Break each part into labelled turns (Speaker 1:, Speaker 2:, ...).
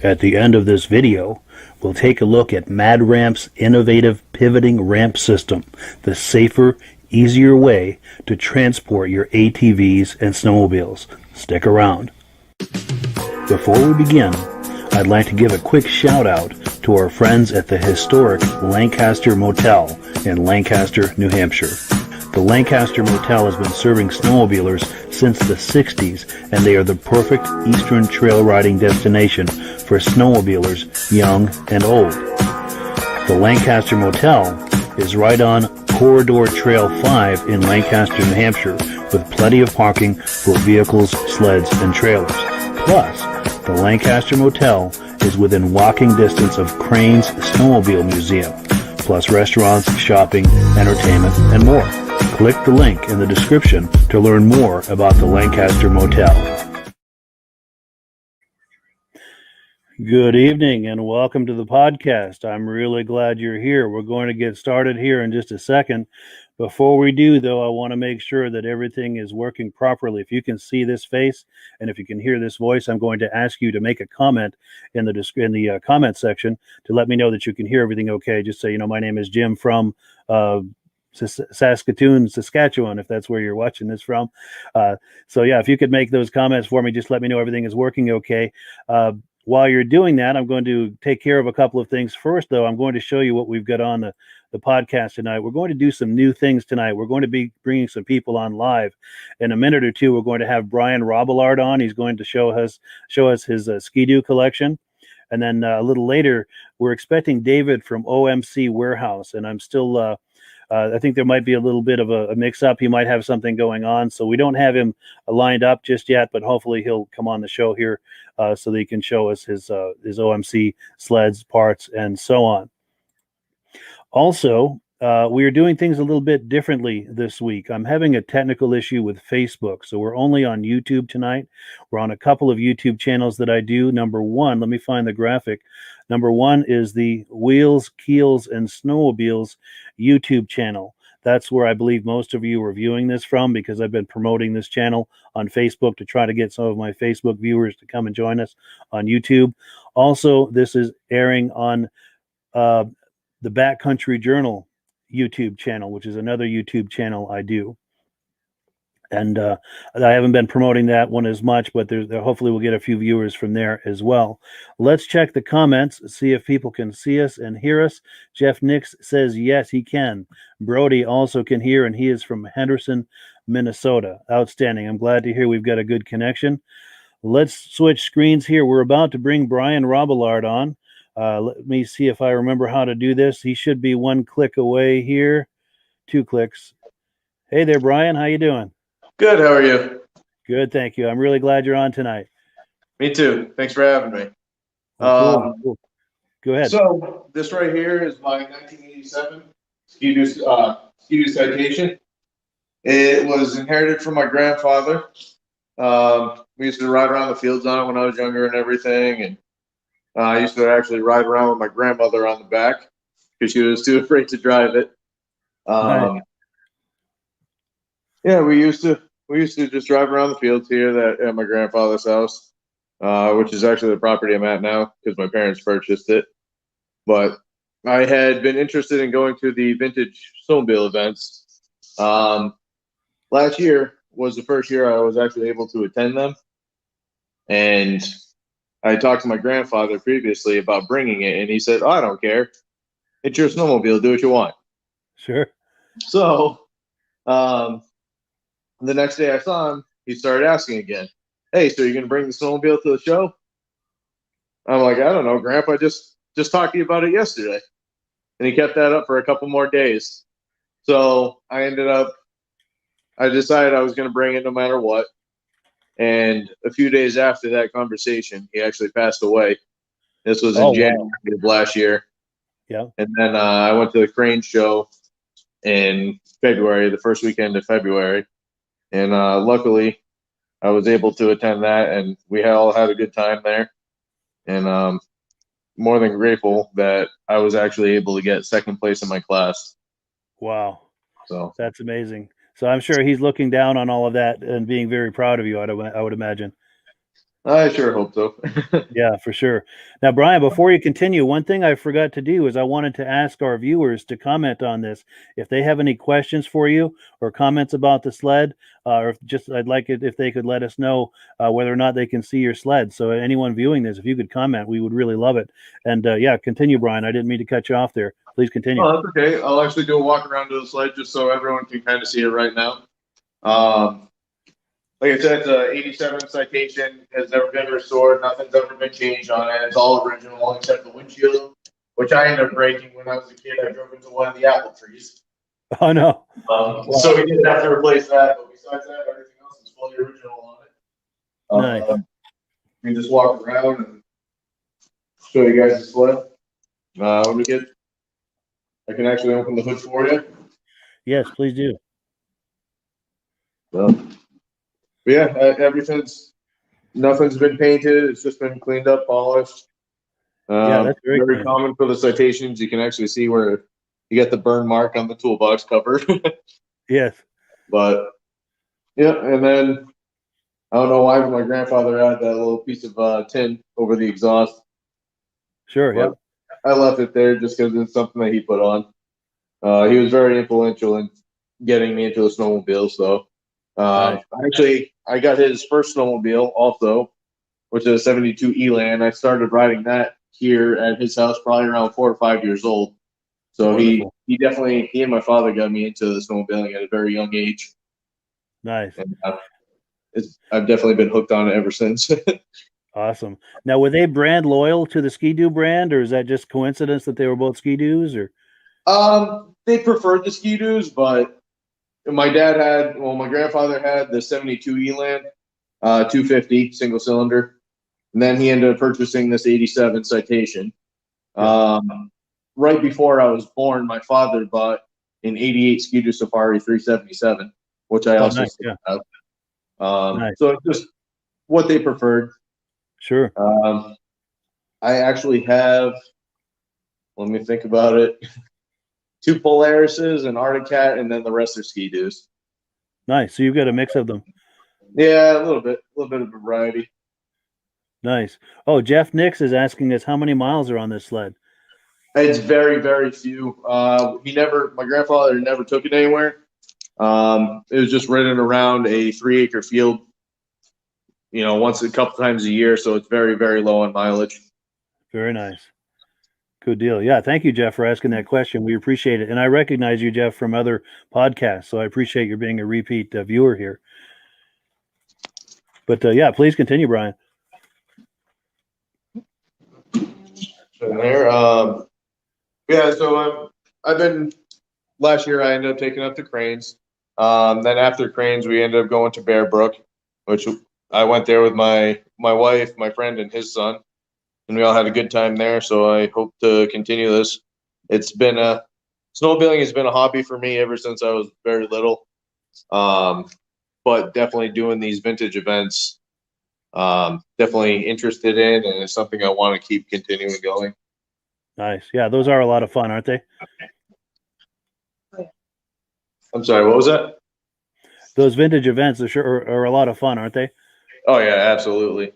Speaker 1: At the end of this video, we'll take a look at MadRamp's innovative pivoting ramp system, the safer, easier way to transport your ATVs and snowmobiles. Stick around. Before we begin, I'd like to give a quick shout out to our friends at the historic Lancaster Motel in Lancaster, New Hampshire. The Lancaster Motel has been serving snowmobilers since the 60s, and they are the perfect eastern trail riding destination for snowmobilers young and old. The Lancaster Motel is right on Corridor Trail 5 in Lancaster, New Hampshire, with plenty of parking for vehicles, sleds, and trailers. Plus, the Lancaster Motel is within walking distance of Crane's Snowmobile Museum, plus restaurants, shopping, entertainment, and more. Click the link in the description to learn more about the Lancaster Motel. Good evening and welcome to the podcast. I'm really glad you're here. We're going to get started here in just a second. Before we do, though, I want to make sure that everything is working properly. If you can see this face and if you can hear this voice, I'm going to ask you to make a comment in the comment section to let me know that you can hear everything okay. Just say, my name is Jim from Saskatchewan, if that's where you're watching this from. So yeah, if you could make those comments for me, just let me know everything is working okay. While you're doing that, I'm going to take care of a couple of things. First, though, I'm going to show you what we've got on the podcast tonight. We're going to do some new things tonight. We're going to be bringing some people on live. In a minute or two, we're going to have Brian Robillard on. He's going to show us his Ski-Doo collection. And then a little later, we're expecting David from OMC Warehouse. And I'm still... I think there might be a little bit of a mix-up. He might have something going on, so we don't have him lined up just yet, but hopefully he'll come on the show here so that he can show us his OMC sleds, parts, and so on. Also, we are doing things a little bit differently this week. I'm having a technical issue with Facebook, so we're only on YouTube tonight. We're on a couple of YouTube channels that I do. Number one, let me find the graphic. Number one is the Wheels, Keels, and Snowmobiles YouTube channel. That's where I believe most of you are viewing this from, because I've been promoting this channel on Facebook to try to get some of my Facebook viewers to come and join us on YouTube. Also, this is airing on the Backcountry Journal YouTube channel, which is another YouTube channel I do. And I haven't been promoting that one as much, but hopefully we'll get a few viewers from there as well. Let's check the comments, see if people can see us and hear us. Jeff Nix says, yes, he can. Brody also can hear, and he is from Henderson, Minnesota. Outstanding. I'm glad to hear we've got a good connection. Let's switch screens here. We're about to bring Brian Robillard on. Let me see if I remember how to do this. He should be one click away here. 2 clicks. Hey there, Brian. How you doing?
Speaker 2: Good. How are you?
Speaker 1: Good, thank you. I'm really glad you're on tonight.
Speaker 2: Me too. Thanks for having me.
Speaker 1: Well, cool. Go ahead.
Speaker 2: So this right here is my 1987 Ski-Doo Citation. It was inherited from my grandfather. We used to ride around the fields on it when I was younger and everything, and I used to actually ride around with my grandmother on the back because she was too afraid to drive it.
Speaker 1: Nice.
Speaker 2: Yeah, we used to just drive around the fields here at my grandfather's house, which is actually the property I'm at now because my parents purchased it. But I had been interested in going to the vintage snowmobile events. Last year was the first year I was actually able to attend them. And I talked to my grandfather previously about bringing it, and he said, "Oh, I don't care. It's your snowmobile. Do what you want."
Speaker 1: Sure.
Speaker 2: So the next day I saw him, he started asking again, "Hey, so you're going to bring the snowmobile to the show?" I'm like, "I don't know, Grandpa. Just talked to you about it yesterday." And he kept that up for a couple more days. So I decided I was going to bring it no matter what. And a few days after that conversation, he actually passed away. This was in January of last year.
Speaker 1: Yeah.
Speaker 2: And then I went to the Crane show in February, the first weekend of February. And luckily, I was able to attend that, and we all had a good time there. And more than grateful that I was actually able to get second place in my class.
Speaker 1: Wow.
Speaker 2: So
Speaker 1: that's amazing. So I'm sure he's looking down on all of that and being very proud of you, I would imagine.
Speaker 2: I sure hope so.
Speaker 1: Yeah, for sure. Now, Brian, before you continue, one thing I forgot to do is I wanted to ask our viewers to comment on this. If they have any questions for you or comments about the sled, or I'd like it if they could let us know whether or not they can see your sled. So anyone viewing this, if you could comment, we would really love it. And yeah, continue, Brian. I didn't mean to cut you off there. Please continue.
Speaker 2: Oh, that's okay. I'll actually do a walk around to the sled just so everyone can kind of see it right now. Like I said, the 87 Citation has never been restored. Nothing's ever been changed on it. It's all original except the windshield, which I ended up breaking when I was a kid. I drove into one of the apple trees.
Speaker 1: Oh, no.
Speaker 2: So we did have to replace that. But besides that, everything else is fully original on it.
Speaker 1: Nice.
Speaker 2: We can just walk around and show you guys the sled. Let me I can actually open the hood for you.
Speaker 1: Yes, please do.
Speaker 2: But yeah, nothing's been painted. It's just been cleaned up, polished.
Speaker 1: Yeah, that's very
Speaker 2: common for the Citations. You can actually see where you get the burn mark on the toolbox cover.
Speaker 1: Yes.
Speaker 2: But yeah, and then I don't know why, but my grandfather had that little piece of tin over the exhaust.
Speaker 1: Sure. Yeah.
Speaker 2: I left it there just because it's something that he put on. He was very influential in getting me into the snowmobile. So
Speaker 1: Nice.
Speaker 2: actually, I got his first snowmobile also, which is a 72 Elan. I started riding that here at his house probably around 4 or 5 years old. So he and my father got me into the snowmobiling at a very young age.
Speaker 1: Nice.
Speaker 2: And I've definitely been hooked on it ever since.
Speaker 1: Awesome. Now, were they brand loyal to the Ski-Doo brand, or is that just coincidence that they were both Ski-Doos? Or
Speaker 2: they preferred the Ski-Doos, but my grandfather had the 72 Elan, 250 single cylinder, and then he ended up purchasing this 87 Citation. Right before I was born, my father bought an 88 Ski-Doo Safari 377, which I also still have. So it's just what they preferred.
Speaker 1: Sure.
Speaker 2: I actually have, let me think about it, 2 Polarises, an Arctic Cat, and then the rest are Ski-Doos.
Speaker 1: Nice. So you've got a mix of them.
Speaker 2: Yeah, a little bit of a variety.
Speaker 1: Nice. Oh, Jeff Nix is asking us how many miles are on this sled.
Speaker 2: It's very, very few. My grandfather never took it anywhere. It was just ridden around a 3-acre field, once a couple times a year. So it's very, very low on mileage.
Speaker 1: Very nice. Good deal. Yeah. Thank you, Jeff, for asking that question. We appreciate it. And I recognize you, Jeff, from other podcasts. So I appreciate you being a repeat viewer here. But yeah, please continue, Brian.
Speaker 2: So last year I ended up taking up the Cranes. Then after Cranes, we ended up going to Bear Brook. which I went there with my wife, my friend, and his son, and we all had a good time there. So I hope to continue this. It's been snowmobiling has been a hobby for me ever since I was very little. But definitely doing these vintage events, definitely interested in, and it's something I want to keep continuing going.
Speaker 1: Nice. Yeah, those are a lot of fun, aren't they?
Speaker 2: I'm sorry, what was that?
Speaker 1: Those vintage events are a lot of fun, aren't they?
Speaker 2: Oh yeah, absolutely.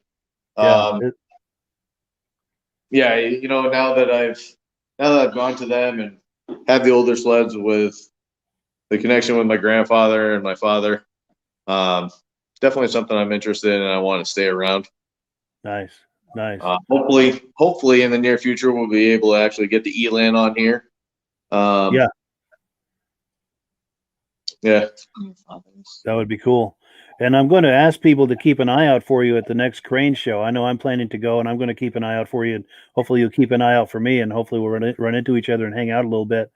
Speaker 1: Yeah.
Speaker 2: Yeah, you know, now that I've gone to them and had the older sleds with the connection with my grandfather and my father, definitely something I'm interested in and I want to stay around.
Speaker 1: Nice.
Speaker 2: Hopefully in the near future we'll be able to actually get the Elan on here. Yeah.
Speaker 1: That would be cool. And I'm going to ask people to keep an eye out for you at the next crane show. I know I'm planning to go, and I'm going to keep an eye out for you. And hopefully you'll keep an eye out for me, and hopefully we'll run into each other and hang out a little bit.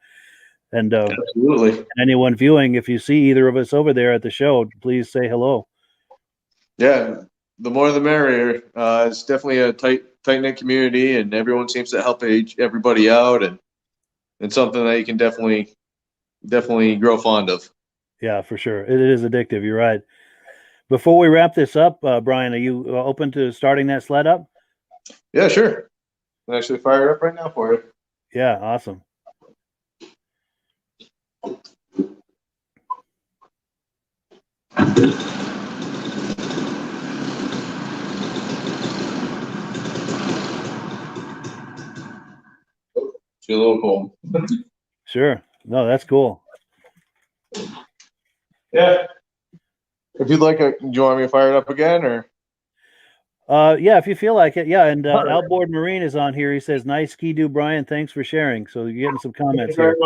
Speaker 1: And
Speaker 2: absolutely.
Speaker 1: Anyone viewing, if you see either of us over there at the show, please say hello.
Speaker 2: Yeah, the more the merrier. It's definitely a tight-knit community, and everyone seems to help everybody out, and it's something that you can definitely grow fond of.
Speaker 1: Yeah, for sure. It is addictive. You're right. Before we wrap this up, Brian, are you open to starting that sled up?
Speaker 2: Yeah, sure. I'll actually fire it up right now for you.
Speaker 1: Yeah, awesome.
Speaker 2: It's a little cool.
Speaker 1: Sure. No, that's cool.
Speaker 2: Yeah. If you'd like, do you want me to fire it up again, or?
Speaker 1: Yeah, if you feel like it. Yeah, and Outboard Marine is on here. He says, "Nice ski-doo, Brian. Thanks for sharing." So you're getting some comments here.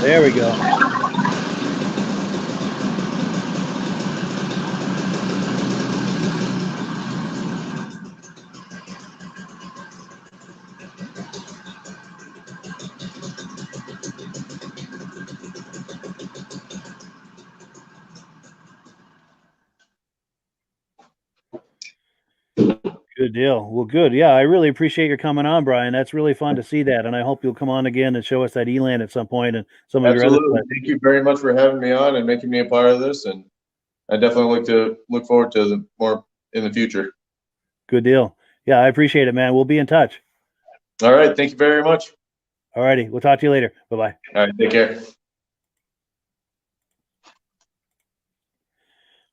Speaker 1: There we go. Good deal. Well, good. Yeah, I really appreciate your coming on, Brian. That's really fun to see that, and I hope you'll come on again and show us that Elan at some point and some of your other.
Speaker 2: Thank you very much for having me on and making me a part of this, and I definitely look forward to more in the future.
Speaker 1: Good deal. Yeah, I appreciate it, man. We'll be in touch.
Speaker 2: All right. Thank you very much.
Speaker 1: All righty. We'll talk to you later. Bye-bye.
Speaker 2: All right. Take care.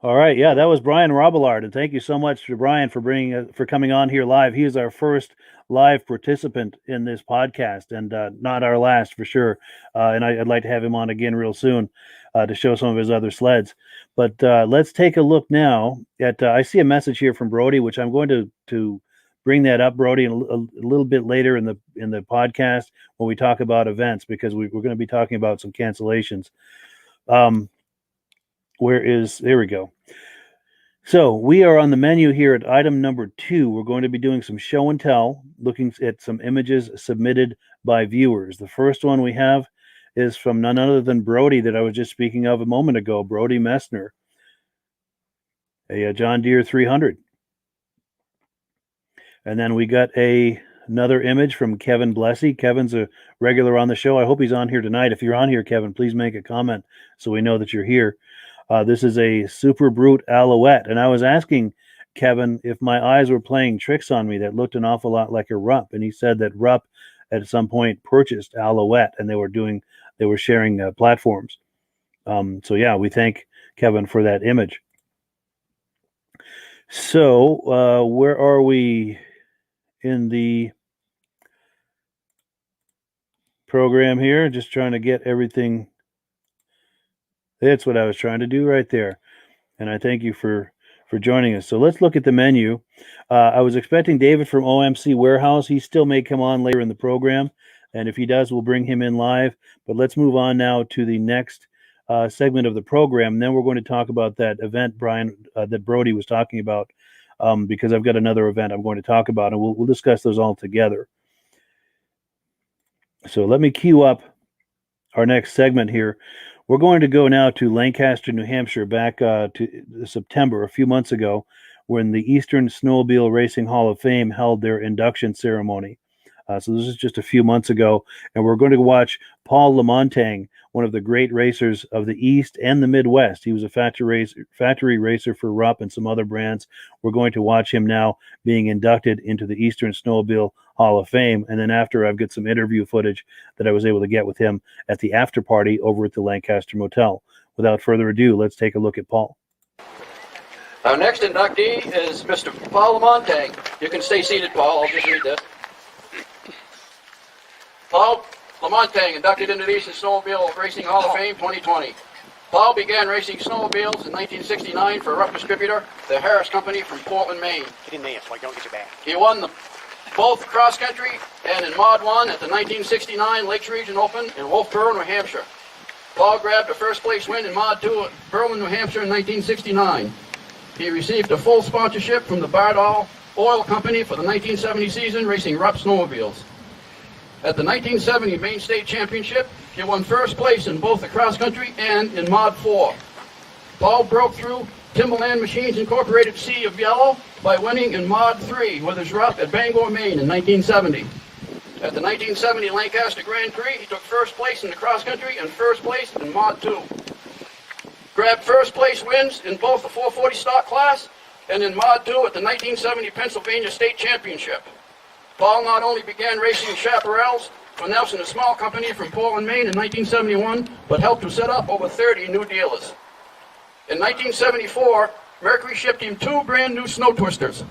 Speaker 1: All right, yeah, that was Brian Robillard, and thank you so much to Brian for coming on here live. He is our first live participant in this podcast, and not our last for sure. And I'd like to have him on again real soon to show some of his other sleds. But let's take a look now at. I see a message here from Brody, which I'm going to bring that up, Brody, a little bit later in the podcast when we talk about events, because we're going to be talking about some cancellations. There we go. So we are on the menu here at item number 2. We're going to be doing some show and tell, looking at some images submitted by viewers. The first one we have is from none other than Brody that I was just speaking of a moment ago, Brody Messner, a John Deere 300. And then we got another image from Kevin Blessy. Kevin's a regular on the show. I hope he's on here tonight. If you're on here, Kevin, please make a comment so we know that you're here. This is a Super Brute Alouette. And I was asking Kevin if my eyes were playing tricks on me that looked an awful lot like a Rupp. And he said that Rupp at some point purchased Alouette and they were sharing platforms. So yeah, we thank Kevin for that image. So where are we in the program here? Just trying to get everything. That's what I was trying to do right there. And I thank you for joining us. So let's look at the menu. I was expecting David from OMC Warehouse. He still may come on later in the program. And if he does, we'll bring him in live. But let's move on now to the next segment of the program. And then we're going to talk about that event, Brian, that Brody was talking about, because I've got another event I'm going to talk about, and we'll discuss those all together. So let me queue up our next segment here. We're going to go now to Lancaster, New Hampshire, back to September, a few months ago, when the Eastern Snowmobile Racing Hall of Fame held their induction ceremony. So this is just a few months ago, and we're going to watch Paul Lamontagne, one of the great racers of the East and the Midwest. He was a factory racer for Rupp and some other brands. We're going to watch him now being inducted into the Eastern Snowmobile Hall of Fame, and then after, I've got some interview footage that I was able to get with him at the after party over at the Lancaster Motel. Without further ado, let's take a look at Paul.
Speaker 3: Our next inductee is Mr. Paul Lamontagne. You can stay seated, Paul. I'll just read this. Paul Lamontagne, inducted into the Eastern Snowmobile Racing Hall of Fame 2020. Paul began racing snowmobiles in 1969 for a Rupp distributor, the Harris Company from Portland, Maine.
Speaker 4: Get in there so I don't get you back.
Speaker 3: He won both cross country and in Mod 1 at the 1969 Lakes Region Open in Wolfboro, New Hampshire. Paul grabbed a first place win in Mod 2 at Berlin, New Hampshire in 1969. He received a full sponsorship from the Bardol Oil Company for the 1970 season, racing Rupp snowmobiles. At the 1970 Maine State Championship, he won first place in both the cross country and in Mod 4. Paul broke through Timberland Machines Incorporated Sea of Yellow by winning in Mod 3 with his Rupp at Bangor, Maine in 1970. At the 1970 Lancaster Grand Prix, he took first place in the cross country and first place in Mod 2. Grabbed first place wins in both the 440 stock class and in Mod 2 at the 1970 Pennsylvania State Championship. Paul not only began racing chaparrals for Nelson, a small company from Portland, Maine in 1971, but helped to set up over 30 new dealers. In 1974, Mercury shipped him 2 brand new snow twisters.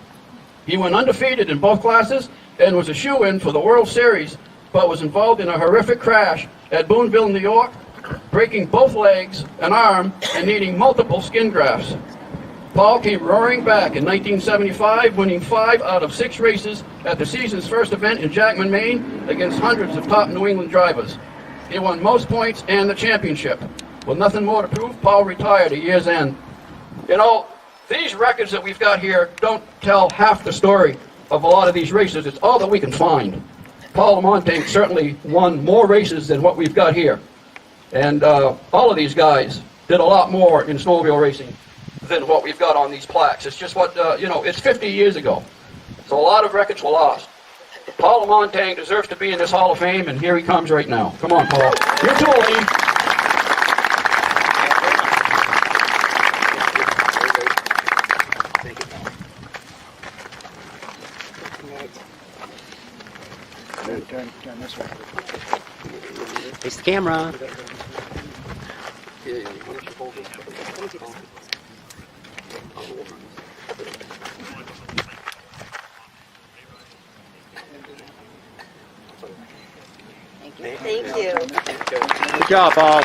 Speaker 3: He went undefeated in both classes and was a shoo-in for the World Series, but was involved in a horrific crash at Boonville, New York, breaking both legs, an arm, and needing multiple skin grafts. Paul came roaring back in 1975, winning 5 out of 6 races at the season's first event in Jackman, Maine, against hundreds of top New England drivers. He won most points and the championship. With nothing more to prove, Paul retired at year's end. You know, these records that we've got here don't tell half the story of a lot of these races. It's all that we can find. Paul Lamontagne certainly won more races than what we've got here. And all of these guys did a lot more in snowmobile racing than what we've got on these plaques. It's just what, it's 50 years ago. So a lot of records were lost. Paul Lamontagne deserves to be in this Hall of Fame, and here he comes right now. Come on, Paul. You're too late.
Speaker 4: Turn this way. Face the camera.
Speaker 5: Thank you.
Speaker 4: Good job, Paul.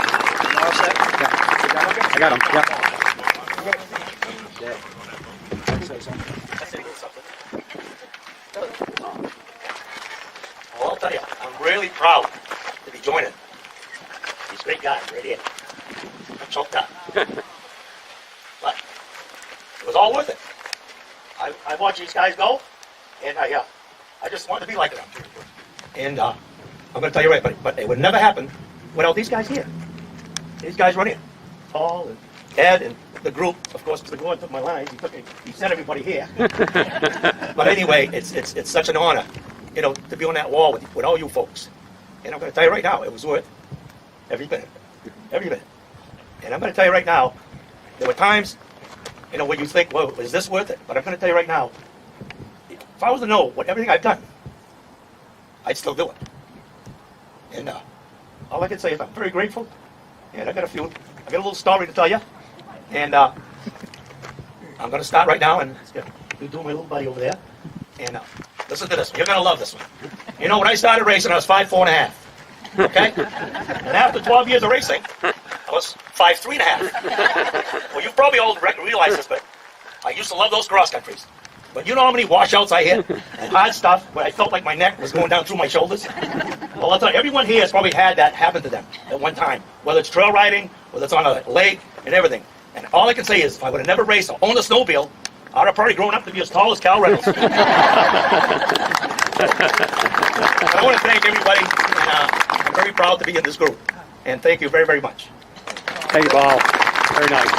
Speaker 4: I got him.
Speaker 6: Well, I'll tell you, I'm really proud to be joining these great guys right here. I'm choked up. But it was all worth it. I watched these guys go, and I just wanted to be like them. And I'm going to tell you right, but it would never happen without these guys here. These guys run here. Paul and Ed and the group. Of course, Mr. Gordon took my lines. He sent everybody here. But anyway, it's such an honor, to be on that wall with all you folks. And I'm going to tell you right now, it was worth every minute. Every minute. And I'm going to tell you right now, there were times, when you think, well, is this worth it? But I'm going to tell you right now, if I was to know what everything I've done, I'd still do it. And all I can say is I'm very grateful. And I got a little story to tell you. And I'm going to start right now and do my little buddy over there. And listen to this one. You're going to love this one. When I started racing, I was 5'4.5". Okay? And after 12 years of racing, I was 5'3.5". Well, you probably all realize this, but I used to love those cross countries. But you know how many washouts I hit and hard stuff where I felt like my neck was going down through my shoulders? Well, I'll tell you, everyone here has probably had that happen to them at one time, whether it's trail riding, whether it's on a lake, and everything. And all I can say is, if I would have never raced or owned a snowmobile, I'd have probably grown up to be as tall as Cal Reynolds. I want to thank everybody, and I'm very proud to be in this group. And thank you very, very much.
Speaker 4: Thank you, Paul. Very nice.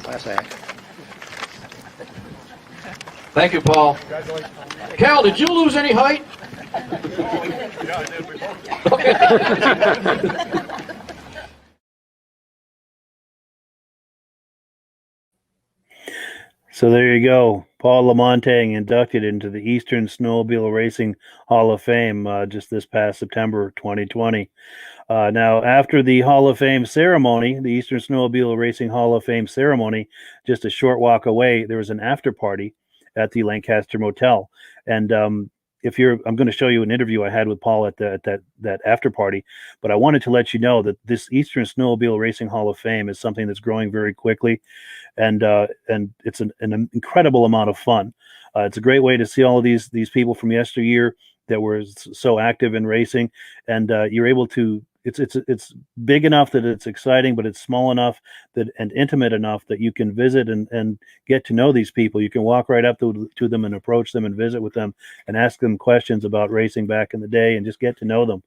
Speaker 4: Class act.
Speaker 3: Thank you, Paul. Cal, did you lose any height?
Speaker 1: So there you go. Paul Lamontagne inducted into the Eastern Snowmobile Racing Hall of Fame just this past September 2020. Now, after the Hall of Fame ceremony, the Eastern Snowmobile Racing Hall of Fame ceremony, just a short walk away, there was an after party at the Lancaster Motel. And I'm going to show you an interview I had with Paul at that after party, but I wanted to let you know that this Eastern Snowmobile Racing Hall of Fame is something that's growing very quickly, and it's an incredible amount of fun. It's a great way to see all of these people from yesteryear that were so active in racing, and you're able to. It's big enough that it's exciting, but it's small enough and intimate enough that you can visit and get to know these people. You can walk right up to them and approach them and visit with them and ask them questions about racing back in the day and just get to know them.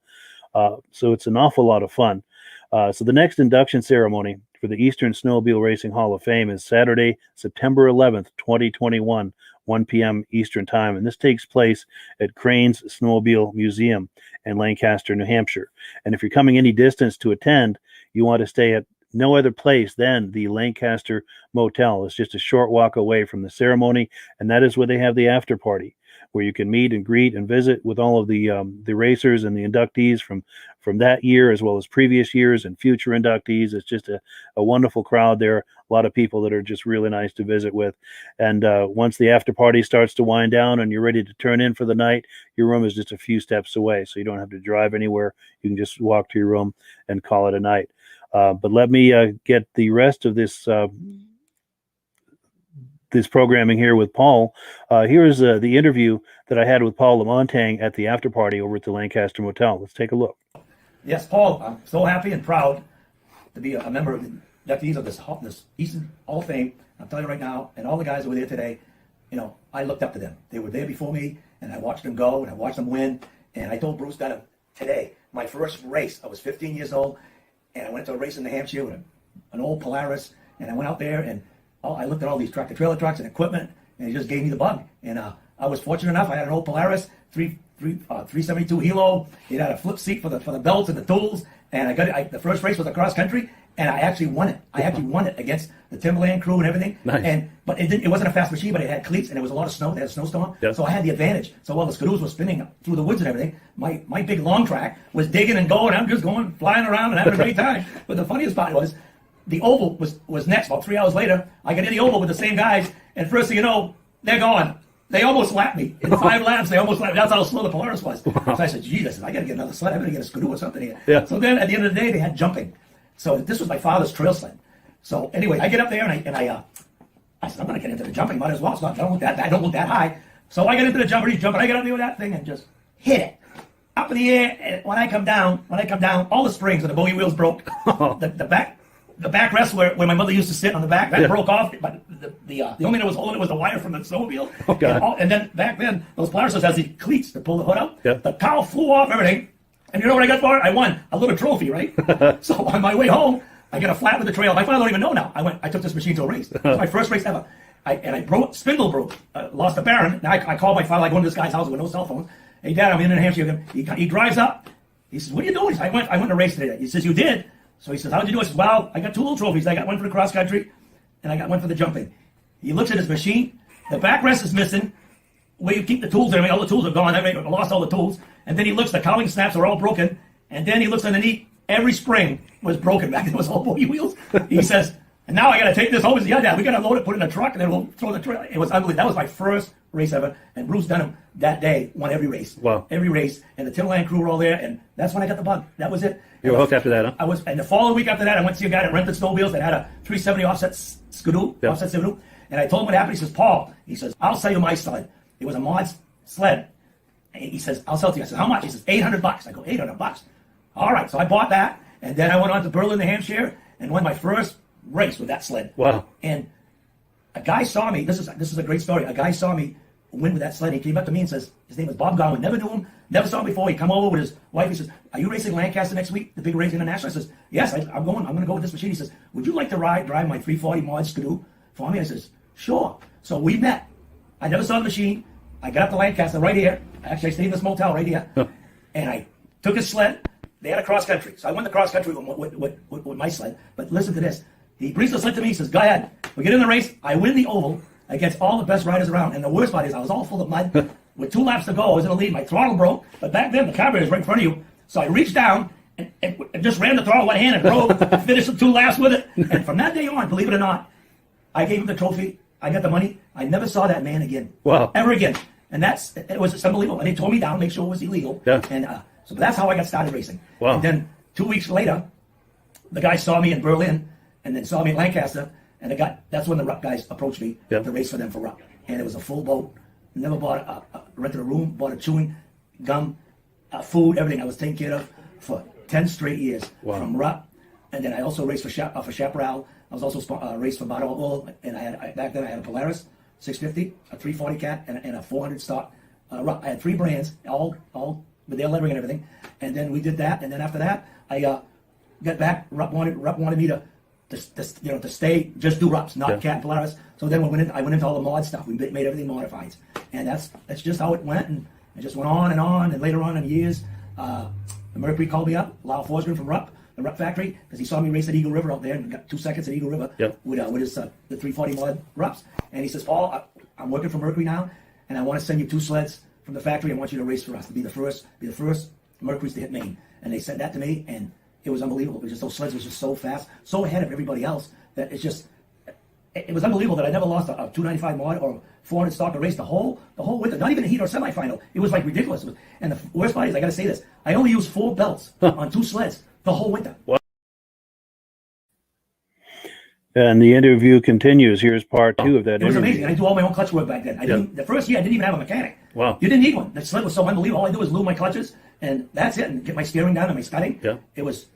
Speaker 1: So it's an awful lot of fun. So the next induction ceremony for the Eastern Snowmobile Racing Hall of Fame is Saturday, September 11th, 2021, 1 p.m. Eastern Time. And this takes place at Crane's Snowmobile Museum in Lancaster, New Hampshire. And if you're coming any distance to attend, you want to stay at no other place than the Lancaster Motel. It's just a short walk away from the ceremony, and that is where they have the after party, where you can meet and greet and visit with all of the racers and the inductees from that year, as well as previous years and future inductees. It's just a wonderful crowd there. A lot of people that are just really nice to visit with. And once the after party starts to wind down and you're ready to turn in for the night, your room is just a few steps away, so you don't have to drive anywhere. You can just walk to your room and call it a night. But let me get the rest of this programming here with Paul. Here's the interview that I had with Paul Lamontagne at the after party over at the Lancaster Motel. Let's take a look.
Speaker 7: Yes, Paul, I'm so happy and proud to be a member of the inductees of this Eastern Hall of Fame. I'll tell you right now, and all the guys who were there today, I looked up to them. They were there before me, and I watched them go, and I watched them win. And I told Bruce Dunham today, my first race, I was 15 years old, and I went to a race in New Hampshire with an old Polaris, and I went out there, and I looked at all these tractor-trailer trucks and equipment, and it just gave me the bug. And I was fortunate enough. I had an old Polaris, 372 Hilo. It had a flip seat for the belts and the tools. And I got the first race was a cross country, and I actually won it. I actually won it against the Timberland crew and everything.
Speaker 1: Nice.
Speaker 7: But it wasn't a fast machine, but it had cleats, and there was a lot of snow. They had a snowstorm,
Speaker 1: Yep.
Speaker 7: So I had the advantage. So while the skidoos were spinning through the woods and everything, my big long track was digging and going. I'm just going, flying around and having a great time. But the funniest part was, the oval was next. About 3 hours later, I got in the oval with the same guys, and first thing you know, they're gone. They almost lapped me. In 5 laps, they almost lapped me. That's how slow the Polaris was. So I said, Jesus, I got to get another sled. I'm going to get a skidoo or something here.
Speaker 1: Yeah.
Speaker 7: So then at the end of the day, they had jumping. So this was my father's trail sled. So anyway, I get up there, and I said, I'm going to get into the jumping. Might as well. I don't look that high. So I get into the jumper. He's jumping. I get up there with that thing and just hit it. Up in the air. And when I come down, all the springs and the bogey wheels broke. The backrest where my mother used to sit on the back, that broke off, but the only thing that was holding it was the wire from the snowmobile.
Speaker 1: Oh, God.
Speaker 7: And then back then, those Polarises has these cleats to pull the hood out.
Speaker 1: Yeah.
Speaker 7: The cowl flew off, everything. And you know what I got for it? I won a little trophy, right? So on my way home, I got a flat with the trail. My father don't even know now. I took this machine to a race. It was my first race ever. I broke, spindle broke, lost a bearing. Now I called my father. I go into this guy's house with no cell phones. Hey, Dad, I'm in New Hampshire. He drives up. He says, what are you doing? He says, I went to race today. He says, you did? So he says, how'd you do it? I says, well, I got 2 little trophies. I got one for the cross country, and I got one for the jumping. He looks at his machine. The backrest is missing. Where you keep the tools, all the tools are gone. I lost all the tools. And then he looks, the cowling snaps are all broken. And then he looks underneath. Every spring was broken back. It was all bogey wheels. He says, and now I got to take this home. He says, yeah, Dad, we got to load it, put it in a truck, and then we'll throw the trailer. It was unbelievable. That was my first race ever. And Bruce Dunham that day won every race.
Speaker 1: Wow.
Speaker 7: Every race. And the Timberland crew were all there. And that's when I got the bug. That was it.
Speaker 1: You were hooked after that, huh?
Speaker 7: And the following week after that, I went to see a guy that rented snowmobiles that had a 370 offset skidoo,
Speaker 1: Yep.
Speaker 7: offset skidoo. And I told him what happened. He says, Paul, I'll sell you my sled. It was a mod sled. And he says, I'll sell it to you. I said, how much? He says, $800. I go, $800. All right. So I bought that. And then I went on to Berlin, New Hampshire, and won my first race with that sled.
Speaker 1: Wow.
Speaker 7: And a guy saw me. This is a great story. A guy saw me win with that sled. He came up to me and says, his name was Bob Gowan. Never knew him, Never saw him before. He come over with his wife. He says, "Are you racing Lancaster next week? The big race international?" I says, "Yes, I'm going. I'm going to go with this machine." He says, "Would you like to drive my 340 mod Skidoo for me?" I says, "Sure." So we met. I never saw the machine. I got up to Lancaster right here. Actually, I stayed in this motel right here, and I took his sled. They had a cross country, so I went the cross country with my sled. But listen to this. He brings the sled to me. He says, "Go ahead. We get in the race. I win the oval against all the best riders around." And the worst part is I was all full of mud. With 2 laps to go, I was in the lead. My throttle broke, but back then the carburetor is right in front of you. So I reached down and just ran the throttle with one hand and drove, finished the 2 laps with it. And from that day on, believe it or not, I gave him the trophy. I got the money. I never saw that man again.
Speaker 1: Wow.
Speaker 7: Ever again. And it was unbelievable. And they tore me down, make sure it was illegal.
Speaker 1: Yeah.
Speaker 7: And so that's how I got started racing.
Speaker 1: Wow.
Speaker 7: And then 2 weeks later, the guy saw me in Berlin and then saw me in Lancaster. And that's when the Rupp guys approached me to race for them for Rupp. And it was a full boat. Never bought rented a room, bought a chewing gum, food, everything. I was taken care of for 10 straight years from Rupp. And then I also raced for Chaparral. I was also raced for Bottle Oil. And back then I had a Polaris 650, a 340 cat, and a 400 stock Rupp. I had 3 brands, all with their lettering and everything. And then we did that. And then after that, I got back. Rupp wanted me to stay, just do Rupps, not cat and Polaris. So then I went into all the mod stuff. We made everything modified, and that's just how it went. And it just went on. And later on in years, Mercury called me up, Lyle Forsgren from Rupp, the Rupp factory, because he saw me race at Eagle River out there and got 2 seconds at Eagle River with his the 340 mod Rupps. And he says, "Paul, I'm working for Mercury now, and I want to send you 2 sleds from the factory. I want you to race for us to be the first Mercury's to hit Maine." And they said that to me, and it was unbelievable. It was just those sleds was just so fast, so ahead of everybody else that it was unbelievable that I never lost a 295 mod or 400 stock to race the whole winter, not even a heat or semifinal. It was like ridiculous. And the worst part is, I got to say this, I only used 4 belts on 2 sleds the whole winter.
Speaker 1: And the interview continues. Here's part 2 of that
Speaker 7: It was
Speaker 1: interview.
Speaker 7: amazing. And I do all my own clutch work back then. The first year, I didn't even have a mechanic.
Speaker 1: Wow.
Speaker 7: You didn't need one. The sled was so unbelievable. All I do is lube my clutches, and that's it, and get my steering down and my scudding.
Speaker 1: Yeah.
Speaker 7: It was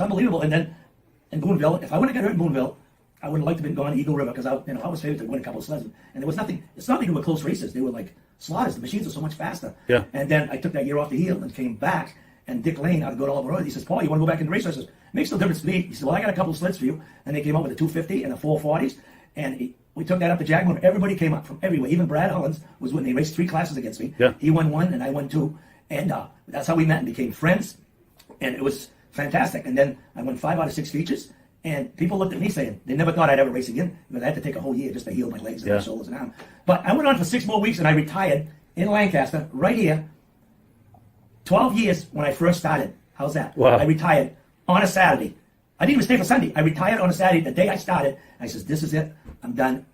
Speaker 7: unbelievable. And then in Boonville, if I wouldn't have got hurt in Boonville, I would have liked to have been gone to Eagle River, because I was favored to win a couple of sleds. And there was nothing. It's not like they were close races. They were like slaughters. The machines were so much faster.
Speaker 1: Yeah.
Speaker 7: And then I took that year off the heel and came back. And Dick Lane out of Good Alborough, he says, "Paul, you want to go back into race?" I says, "Makes no difference to me." He said, "Well, I got a couple of sleds for you." And they came up with the 250 and the 440s. And we took that up to Jackman. Everybody came up from everywhere. Even Brad Hollins was when they raced 3 classes against me.
Speaker 1: Yeah.
Speaker 7: He won 1 and I won 2. And that's how we met and became friends. And it was fantastic. And then I won 5 out of 6 features. And people looked at me saying they never thought I'd ever race again, because I had to take a whole year just to heal my legs and my shoulders and arms. But I went on for 6 more weeks and I retired in Lancaster, right here. 12 years when I first started. How's that?
Speaker 1: Wow.
Speaker 7: I retired on a Saturday. I didn't even stay for Sunday. I retired on a Saturday, the day I started. I says, "This is it. I'm done.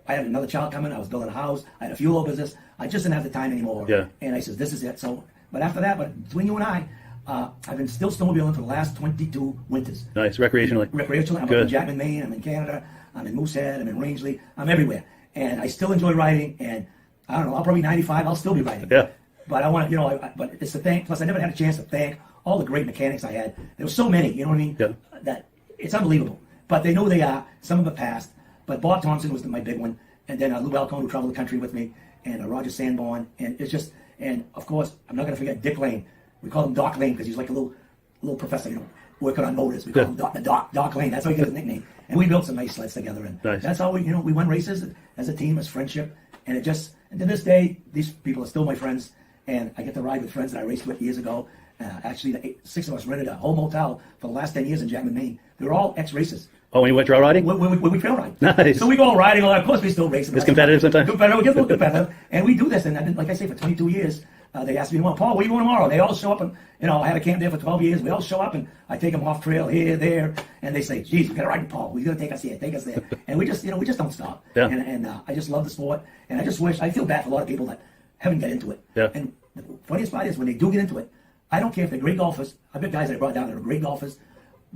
Speaker 7: I had another child coming. I was building a house. I had a fuel oil business. I just didn't have the time anymore."
Speaker 1: Yeah.
Speaker 7: And I says, "This is it." So, but after that, between you and I, I've been still snowmobiling for the last 22 winters.
Speaker 1: Nice, recreationally.
Speaker 7: I'm up in Jackman, Maine. I'm in Canada. I'm in Moosehead. I'm in Rangeley. I'm everywhere. And I still enjoy riding. And I don't know, I'll probably 95. I'll still be riding.
Speaker 1: Yeah.
Speaker 7: But I want to, but it's a thank. Plus, I never had a chance to thank all the great mechanics I had. There were so many, you know what I mean?
Speaker 1: Yeah.
Speaker 7: That it's unbelievable. But they know they are. Some of them passed. But Bob Thompson was my big one. And then Lou Alcone, who traveled the country with me. And Roger Sanborn. And it's just, and of course, I'm not going to forget Dick Lane. We call him Doc Lane because he's like a little professor, working on motors. We call him Doc Lane. That's how he got his nickname. And we built some nice sleds together. And that's how we won races as a team, as friendship. And it just, and to this day, these people are still my friends. And I get to ride with friends that I raced with years ago. Actually, 6 of us rented a whole motel for the last 10 years in Jackman, Maine. They were all ex-racers.
Speaker 1: Oh, when you went trail riding?
Speaker 7: When we trail ride.
Speaker 1: Nice.
Speaker 7: So we go riding. Of course, we still race.
Speaker 1: It's competitive sometimes?
Speaker 7: Competitive. We get a little competitive. And we do this. And I've been, like I say, for 22 years, they asked me, "Well, Paul, where are you going tomorrow?" They all show up. And, I had a camp there for 12 years. We all show up, and I take them off trail here, there. And they say, "Geez, we got to ride with Paul. We're going to take us here, take us there." And we just don't stop.
Speaker 1: Yeah.
Speaker 7: And I just love the sport. And I feel bad for a lot of people that haven't got into it.
Speaker 1: Yeah.
Speaker 7: And the funniest part is when they do get into it, I don't care if they're great golfers. I've got guys that I brought down that are great golfers,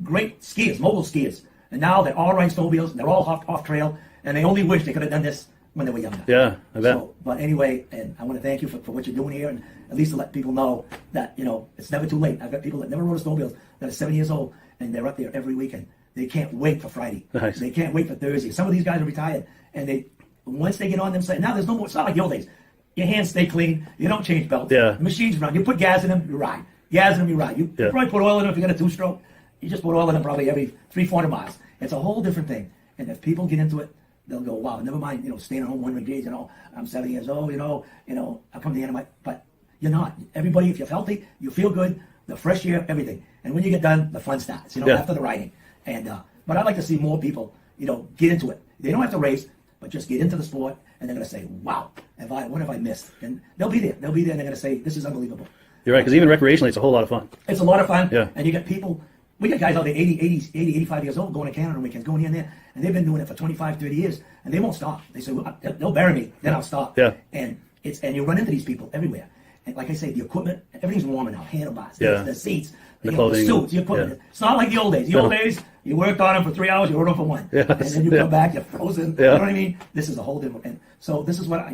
Speaker 7: great skiers, mogul skiers. And now they're all riding snowmobiles, and they're all off trail, and they only wish they could have done this when they were younger.
Speaker 1: Yeah, I bet.
Speaker 7: So, but anyway, and I want to thank you for what you're doing here, and at least to let people know that, it's never too late. I've got people that never rode a snowmobile that are 7 years old, and they're up there every weekend. They can't wait for Friday.
Speaker 1: Nice.
Speaker 7: They can't wait for Thursday. Some of these guys are retired, and once they get on them, say, now there's no more. It's not like the old days. Your hands stay clean. You don't change belts.
Speaker 1: Yeah.
Speaker 7: The machines run. You put gas in them, you ride. Gas in them, you ride. You probably put oil in them if you got a two-stroke. You just put oil in them probably every 300-400 miles. It's a whole different thing. And if people get into it, they'll go, wow, never mind, staying at home 100 days, I'm 70 years old, I come to the end of my, but you're not. Everybody, if you're healthy, you feel good, the fresh air, everything. And when you get done, the fun starts, after the riding. And, but I'd like to see more people, get into it. They don't have to race, but just get into the sport, and they're going to say, wow, what have I missed? And they'll be there, and they're going to say, this is unbelievable.
Speaker 1: You're right, because even recreationally, it's a whole lot of fun.
Speaker 7: It's a lot of fun,
Speaker 1: yeah.
Speaker 7: And you get people, we got guys out there 80, 85 years old going to Canada on weekends, going here and there, and they've been doing it for 25, 30 years, and they won't stop. They say, well, they'll bury me, then I'll stop.
Speaker 1: Yeah.
Speaker 7: And you run into these people everywhere. And like I say, the equipment, everything's warmer now, handlebars,
Speaker 1: yeah.
Speaker 7: the seats,
Speaker 1: the clothing,
Speaker 7: the suits, the equipment. Yeah. It's not like the old days. The old days, you worked on them for 3 hours, you rode them for one.
Speaker 1: Yes.
Speaker 7: And then you come back, you're frozen.
Speaker 1: Yeah.
Speaker 7: You know what I mean? This is a whole different, and so this is what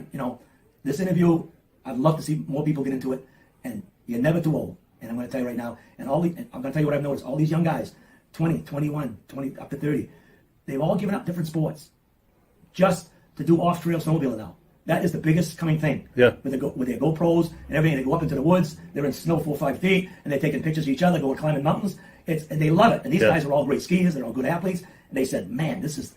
Speaker 7: this interview, I'd love to see more people get into it, and you're never too old. And I'm going to tell you right now, and I'm going to tell you what I've noticed, all these young guys, 20, 21, 20, up to 30, they've all given up different sports just to do off-trail snowmobiling now. That is the biggest coming thing.
Speaker 1: Yeah.
Speaker 7: With their GoPros and everything, they go up into the woods, they're in snow 4 or 5 feet, and they're taking pictures of each other, going climbing mountains. And they love it. And these guys are all great skiers, they're all good athletes, and they said, man, this is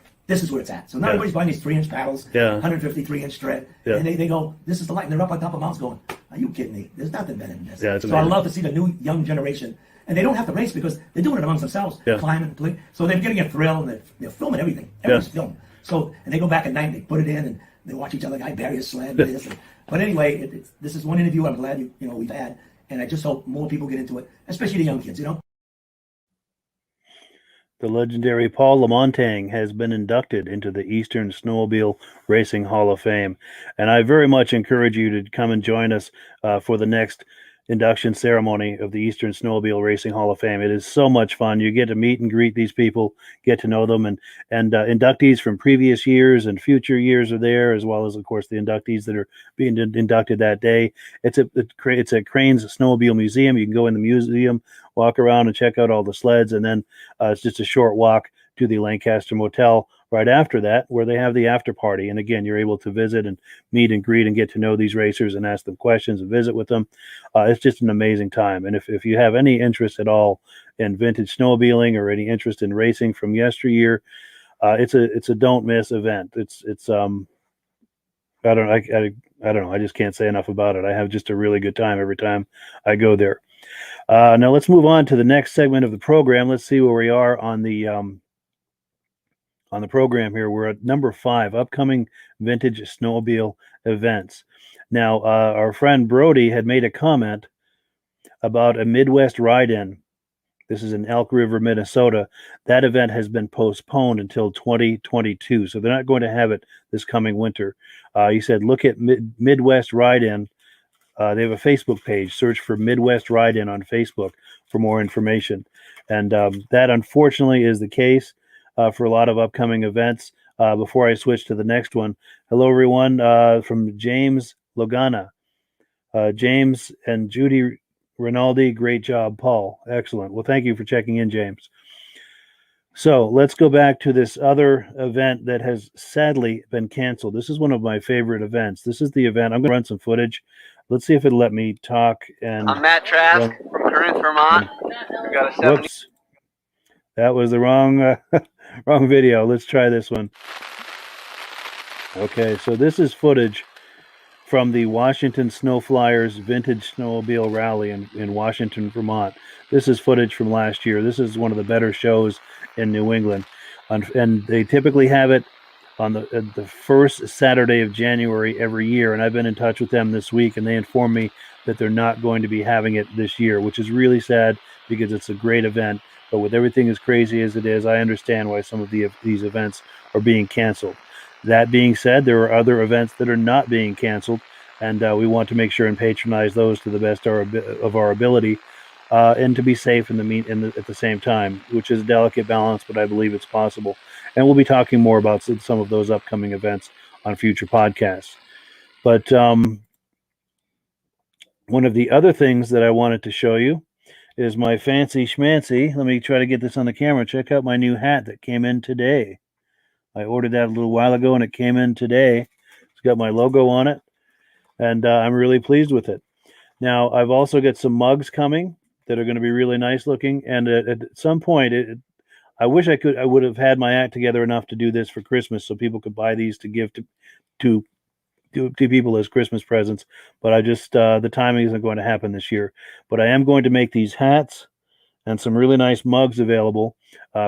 Speaker 7: where it's at. So now everybody's buying these 3-inch paddles, 153-inch tread, and they go, this is the light, and they're up on top of mountains going, are you kidding me? There's nothing better than this.
Speaker 1: Yeah, it's
Speaker 7: so I
Speaker 1: amazing.
Speaker 7: love to see the new young generation. And they don't have to race because they're doing it amongst themselves, climbing, playing. So they're getting a thrill, and they're filming everything. Everything's filmed. So, and they go back at night and they put it in, and they watch each other guy bury his sled. And this. But anyway, this is one interview I'm glad we've had, and I just hope more people get into it, especially the young kids.
Speaker 1: The legendary Paul Lamontagne has been inducted into the Eastern Snowmobile Racing Hall of Fame, and I very much encourage you to come and join us for the next induction ceremony of the Eastern Snowmobile Racing Hall of Fame. It is so much fun. You get to meet and greet these people, get to know them, and inductees from previous years and future years are there, as well as, of course, the inductees that are being inducted that day. It's at Crane's Snowmobile Museum. You can go in the museum, walk around and check out all the sleds, and then it's just a short walk to the Lancaster Motel right after that, where they have the after party. And again, you're able to visit and meet and greet and get to know these racers and ask them questions and visit with them. It's just an amazing time. And if you have any interest at all in vintage snowmobiling or any interest in racing from yesteryear, it's a don't miss event. It's I don't know. I just can't say enough about it. I have just a really good time every time I go there. Now let's move on to the next segment of the program. Let's see where we are on the program here. We're at number 5, upcoming vintage snowmobile events. Now, our friend Brody had made a comment about a Midwest ride-in. This is in Elk River, Minnesota. That event has been postponed until 2022, so they're not going to have it this coming winter. He said, look at Midwest Ride-In. They have a Facebook page. Search for Midwest Ride-In on Facebook for more information. And that, unfortunately, is the case for a lot of upcoming events. Before I switch to the next one, hello, everyone, from James Logana. James and Judy Rinaldi, great job, Paul. Excellent. Well, thank you for checking in, James. So let's go back to this other event that has sadly been canceled. This is one of my favorite events. This is the event. I'm going to run some footage. Let's see if it'll let me talk. And
Speaker 8: I'm Matt Trask from Corinth, Vermont. We got a 70.
Speaker 1: Whoops. That was the wrong wrong video. Let's try this one. Okay, so this is footage from the Washington Snow Flyers Vintage Snowmobile Rally in Washington, Vermont. This is footage from last year. This is one of the better shows in New England. And they typically have it on the first Saturday of January every year. And I've been in touch with them this week, and they informed me that they're not going to be having it this year, which is really sad because it's a great event. But with everything as crazy as it is, I understand why some of these events are being canceled. That being said, there are other events that are not being canceled, and we want to make sure and patronize those to the best of our ability, and to be safe at the same time, which is a delicate balance, but I believe it's possible. And we'll be talking more about some of those upcoming events on future podcasts. But one of the other things that I wanted to show you is my fancy schmancy. Let me try to get this on the camera. Check out my new hat that came in today. I ordered that a little while ago, and it came in today. It's got my logo on it. and I'm really pleased with it. Now, I've also got some mugs coming that are going to be really nice looking, and at some point, I wish I would have had my act together enough to do this for Christmas so people could buy these to give to people as Christmas presents, but I just the timing isn't going to happen this year. But I am going to make these hats and some really nice mugs available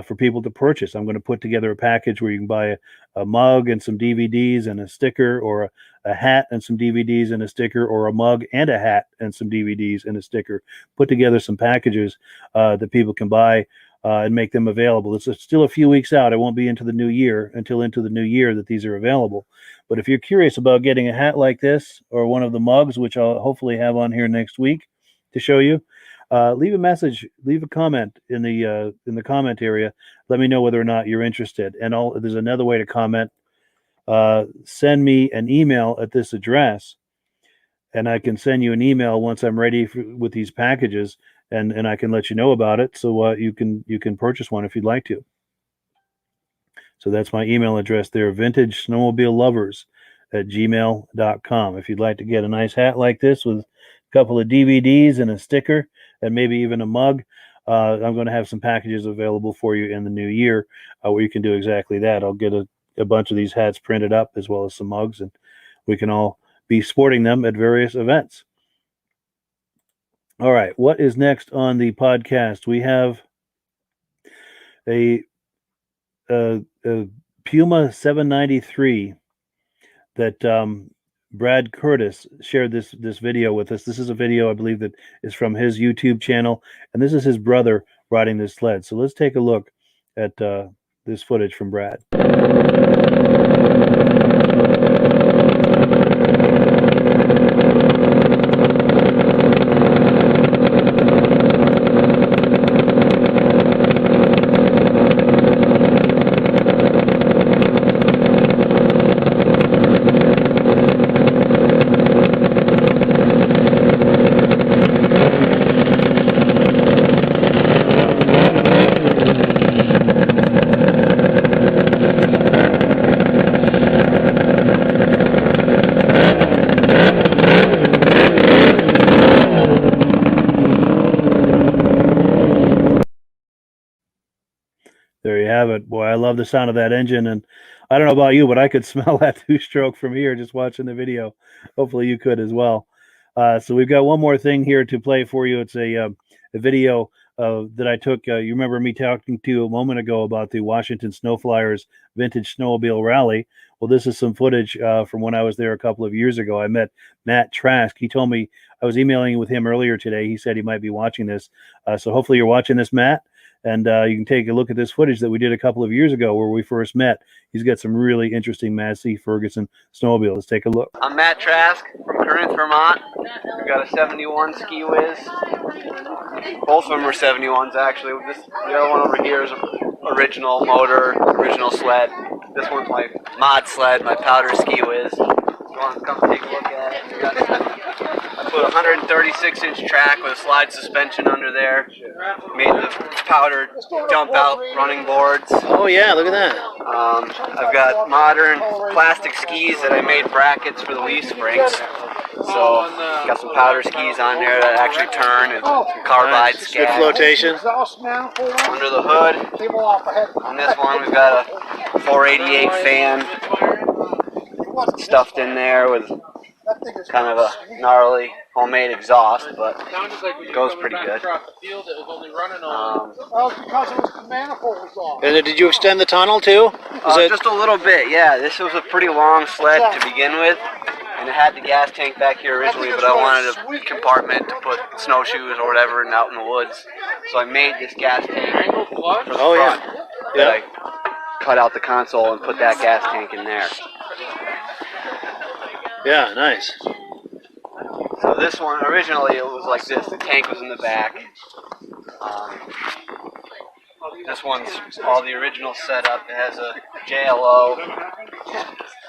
Speaker 1: for people to purchase. I'm going to put together a package where you can buy a mug and some DVDs and a sticker, or a hat and some DVDs and a sticker, or a mug and a hat and some DVDs and a sticker. Put together some packages that people can buy and make them available. It's still a few weeks out. It won't be until into the new year that these are available. But if you're curious about getting a hat like this, or one of the mugs, which I'll hopefully have on here next week to show you, leave a message, leave a comment in the comment area. Let me know whether or not you're interested. And there's another way to comment. Send me an email at this address, and I can send you an email once I'm ready with these packages, and I can let you know about it. So you can purchase one if you'd like to. So that's my email address there, Vintage Snowmobile Lovers @gmail.com. If you'd like to get a nice hat like this with a couple of DVDs and a sticker, and maybe even a mug, I'm going to have some packages available for you in the new year where you can do exactly that. I'll get a bunch of these hats printed up, as well as some mugs, and we can all be sporting them at various events. All right, what is next on the podcast? We have a Puma 793 that Brad Curtis shared this video with us. This is a video, I believe, that is from his YouTube channel, and this is his brother riding this sled. So let's take a look at this footage from Brad. There you have it. Boy, I love the sound of that engine, and I don't know about you, but I could smell that two-stroke from here just watching the video. Hopefully you could as well. So we've got one more thing here to play for you. It's a video that I took. You remember me talking to you a moment ago about the Washington Snowflyers Vintage Snowmobile Rally. Well, this is some footage from when I was there a couple of years ago. I met Matt Trask. He told me, I was emailing with him earlier today. He said he might be watching this. So hopefully you're watching this, Matt. And you can take a look at this footage that we did a couple of years ago where we first met. He's got some really interesting Massey Ferguson snowmobile. Let's take a look.
Speaker 8: I'm Matt Trask from Corinth, Vermont. We've got a 71 Ski Whiz. Both of them are 71s, actually. The other one over here is original motor, original sled. This one's my mod sled, my powder Ski Whiz. If you want to come take a look at it. I put a 136-inch track with a slide suspension under there. Made the powder jump out running boards.
Speaker 4: Oh yeah, look at that.
Speaker 8: I've got modern plastic skis that I made brackets for the leaf springs. So got some powder skis on there that actually turn, and some carbide
Speaker 4: Good
Speaker 8: scabs.
Speaker 4: flotation.
Speaker 8: Under the hood, on this one we've got a 488 fan stuffed in there with kind of a gnarly homemade exhaust, but it goes pretty good.
Speaker 4: And did you extend the tunnel too?
Speaker 8: Just a little bit, yeah. This was a pretty long sled to begin with, and it had the gas tank back here originally, but I wanted a compartment to put snowshoes or whatever out in the woods. So I made this gas tank for the front.
Speaker 4: Yeah.
Speaker 8: I cut out the console and put that gas tank in there.
Speaker 4: Yeah, nice.
Speaker 8: So this one, originally it was like this. The tank was in the back. This one's all the original setup. It has a JLO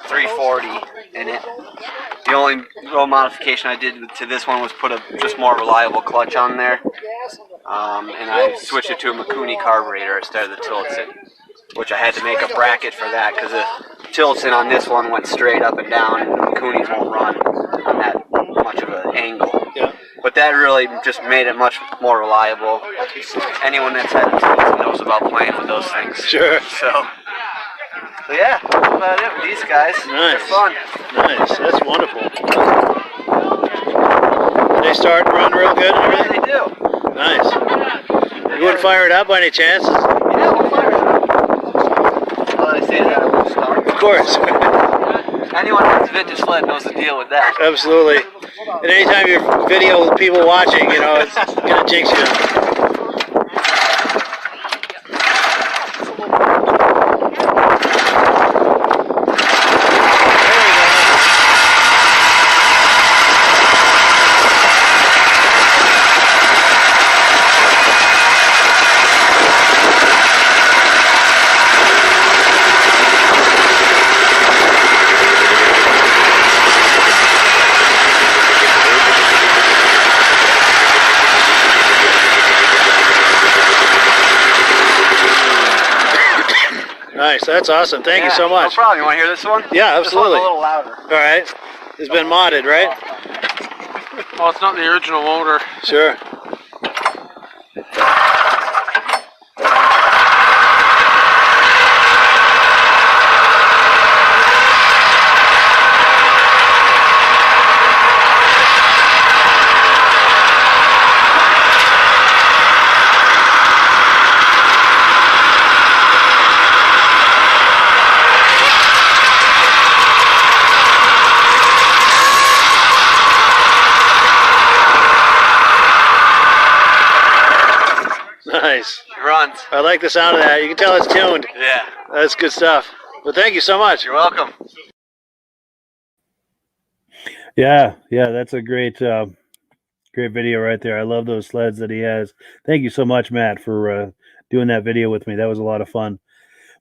Speaker 8: 340 in it. The only real modification I did to this one was put a just more reliable clutch on there. And I switched it to a Mikuni carburetor instead of the Tillotson, which I had to make a bracket for that because the Tillotson on this one went straight up and down, and the Mikunis won't run on that angle.
Speaker 4: Yeah.
Speaker 8: But that really just made it much more reliable. Anyone that's had a team knows about playing with those things.
Speaker 4: Sure.
Speaker 8: So yeah, that's about it with these guys.
Speaker 4: Nice.
Speaker 8: They're fun.
Speaker 4: Nice. That's wonderful. They start and run real good and
Speaker 8: Yeah,
Speaker 4: everything?
Speaker 8: they do.
Speaker 4: Nice. You wouldn't fire it up by any chance?
Speaker 8: Yeah, we'll fire it up. Well, I say that, we'll start.
Speaker 4: Of course.
Speaker 8: Anyone who's vintage sled knows the deal with that.
Speaker 4: Absolutely. And anytime you're video with people watching, you know, it's going to jinx you. Nice, that's awesome. Thank you so much.
Speaker 8: No problem. You want to hear this one?
Speaker 4: Yeah, absolutely.
Speaker 8: This one's a little louder.
Speaker 4: All right. It's been modded, right?
Speaker 8: Oh, it's not the original motor.
Speaker 4: Sure. Nice.
Speaker 8: It runs.
Speaker 4: I like the sound of that. You can tell it's tuned.
Speaker 8: Yeah.
Speaker 4: That's good stuff. Well, thank you so much.
Speaker 8: You're welcome.
Speaker 1: Yeah, that's a great video right there. I love those sleds that he has. Thank you so much, Matt, for doing that video with me. That was a lot of fun.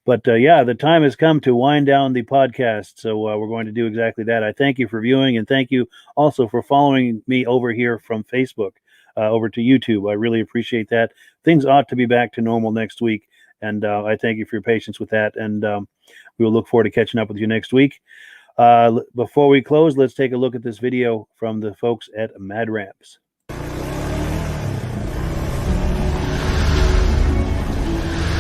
Speaker 1: But yeah, the time has come to wind down the podcast. So we're going to do exactly that. I thank you for viewing, and thank you also for following me over here from Facebook over to YouTube. I really appreciate that. Things ought to be back to normal next week. And I thank you for your patience with that. And we will look forward to catching up with you next week. Before we close, let's take a look at this video from the folks at Mad Ramps.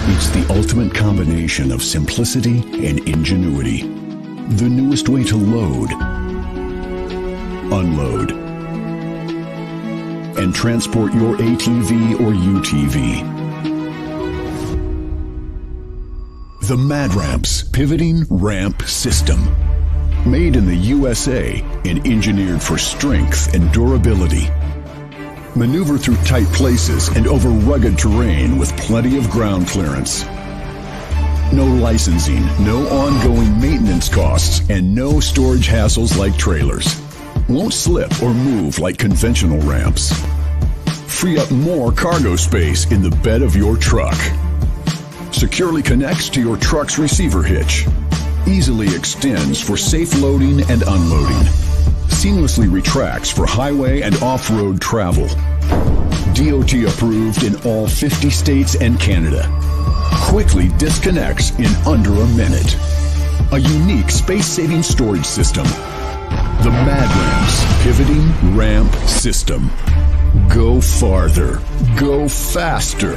Speaker 9: It's the ultimate combination of simplicity and ingenuity. The newest way to load, unload, and transport your ATV or UTV. The Mad Ramps Pivoting Ramp System. Made in the USA and engineered for strength and durability. Maneuver through tight places and over rugged terrain with plenty of ground clearance. No licensing, no ongoing maintenance costs, and no storage hassles like trailers. Won't slip or move like conventional ramps. Free up more cargo space in the bed of your truck. Securely connects to your truck's receiver hitch. Easily extends for safe loading and unloading. Seamlessly retracts for highway and off-road travel. DOT approved in all 50 states and Canada. Quickly disconnects in under a minute. A unique space-saving storage system. The Mad Ramps Pivoting Ramp System. Go farther. Go faster.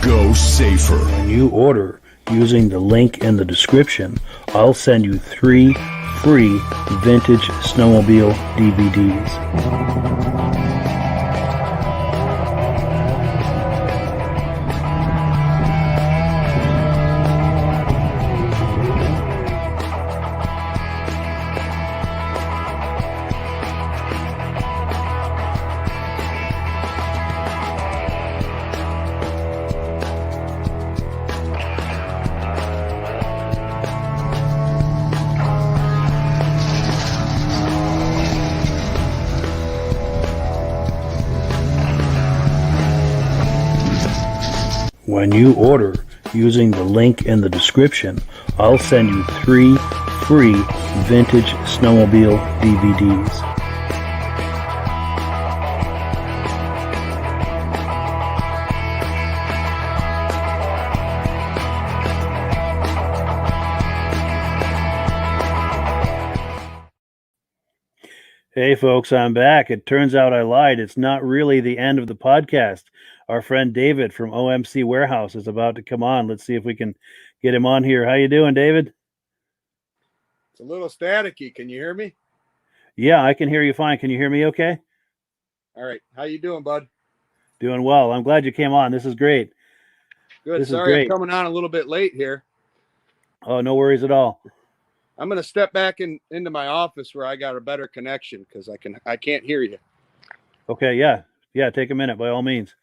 Speaker 9: Go safer.
Speaker 1: When you order using the link in the description, I'll send you 3 free Vintage Snowmobile DVDs. When you order using the link in the description, I'll send you 3 free Vintage Snowmobile DVDs. Hey, folks, I'm back. It turns out I lied. It's not really the end of the podcast. Our friend David from OMC Warehouse is about to come on. Let's see if we can get him on here. How you doing, David?
Speaker 10: It's a little staticky. Can you hear me?
Speaker 1: Yeah, I can hear you fine. Can you hear me okay?
Speaker 10: All right. How you doing, bud?
Speaker 1: Doing well. I'm glad you came on. This is great.
Speaker 10: Good.
Speaker 1: This is
Speaker 10: Sorry
Speaker 1: great.
Speaker 10: I'm coming on a little bit late here.
Speaker 1: Oh, no worries at all.
Speaker 10: I'm going to step back into my office where I got a better connection because I can't hear you.
Speaker 1: Okay, yeah. Yeah, take a minute by all means.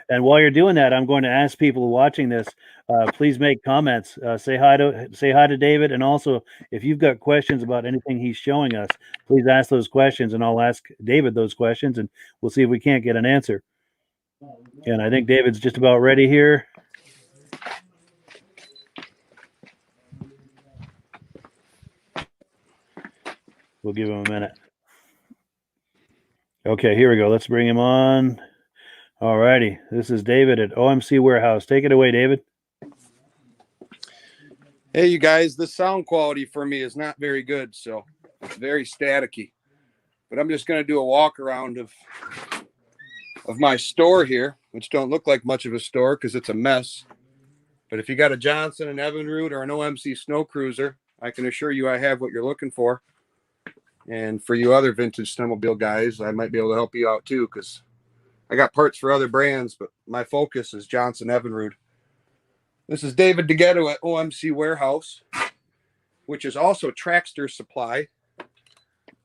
Speaker 1: And while you're doing that, I'm going to ask people watching this, please make comments. Say hi to David, and also if you've got questions about anything he's showing us, please ask those questions, and I'll ask David those questions, and we'll see if we can't get an answer. And I think David's just about ready here. We'll give him a minute. Okay, here we go. Let's bring him on. All righty. This is David at OMC Warehouse. Take it away, David.
Speaker 10: Hey, you guys, the sound quality for me is not very good, so it's very staticky. But I'm just going to do a walk around of my store here, which don't look like much of a store because it's a mess. But if you got a Johnson, an Evinrude, or an OMC Snow Cruiser, I can assure you I have what you're looking for. And for you other vintage snowmobile guys, I might be able to help you out too, because I got parts for other brands, but my focus is Johnson Evinrude. This is David DeGhetto at OMC Warehouse, which is also Trackster Supply.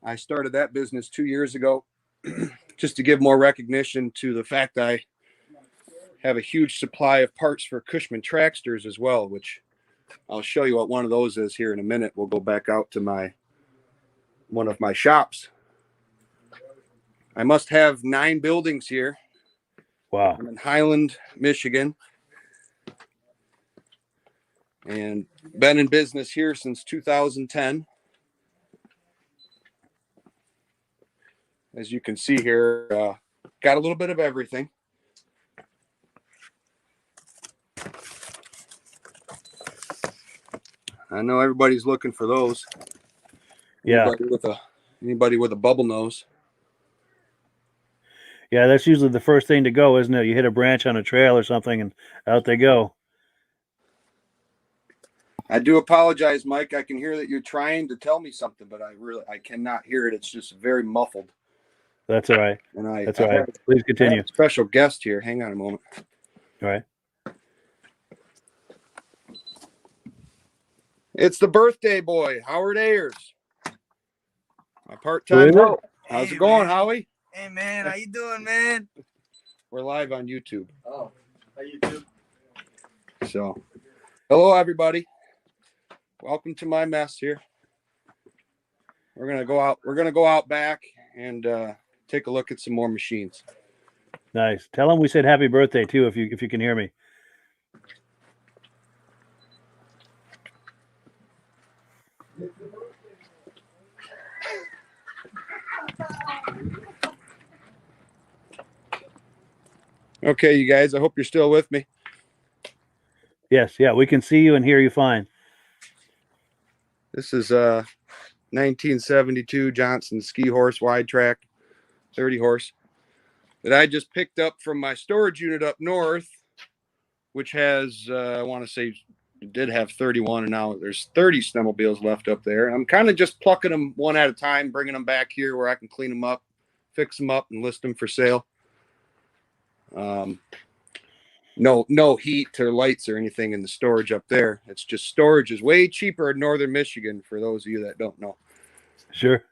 Speaker 10: I started that business 2 years ago just to give more recognition to the fact that I have a huge supply of parts for Cushman Tracksters as well, which I'll show you what one of those is here in a minute. We'll go back out to one of my shops. I must have 9 buildings here.
Speaker 1: Wow.
Speaker 10: I'm in Highland, Michigan, and been in business here since 2010. As you can see here, got a little bit of everything. I know everybody's looking for those.
Speaker 1: Yeah.
Speaker 10: Anybody with a bubble nose.
Speaker 1: Yeah, that's usually the first thing to go, isn't it? You hit a branch on a trail or something, and out they go.
Speaker 10: I do apologize, Mike. I can hear that you're trying to tell me something, but I cannot hear it. It's just very muffled.
Speaker 1: That's all right.
Speaker 10: And
Speaker 1: That's all right. Please continue.
Speaker 10: I have a special guest here. Hang on a moment.
Speaker 1: All right.
Speaker 10: It's the birthday boy, Howard Ayers. My
Speaker 1: Who
Speaker 10: part-time
Speaker 1: is it?
Speaker 10: help. How's it going,
Speaker 11: man.
Speaker 10: Howie?
Speaker 11: Hey man, how you doing, man?
Speaker 10: We're live on YouTube.
Speaker 11: Oh, how you doing?
Speaker 10: So, hello everybody. Welcome to my mess here. We're gonna go out back and take a look at some more machines.
Speaker 1: Nice. Tell him we said happy birthday too, if you can hear me.
Speaker 10: Okay, you guys, I hope you're still with me.
Speaker 1: Yes, yeah, we can see you and hear you fine.
Speaker 10: This is 1972 Johnson ski horse wide track, 30 horse, that I just picked up from my storage unit up north, which has, I want to say, it did have 31, and now there's 30 snowmobiles left up there. And I'm kind of just plucking them one at a time, bringing them back here where I can clean them up, fix them up, and list them for sale. No heat or lights or anything in the storage up there. It's just storage is way cheaper in northern Michigan, for those of you that don't know.
Speaker 1: Sure.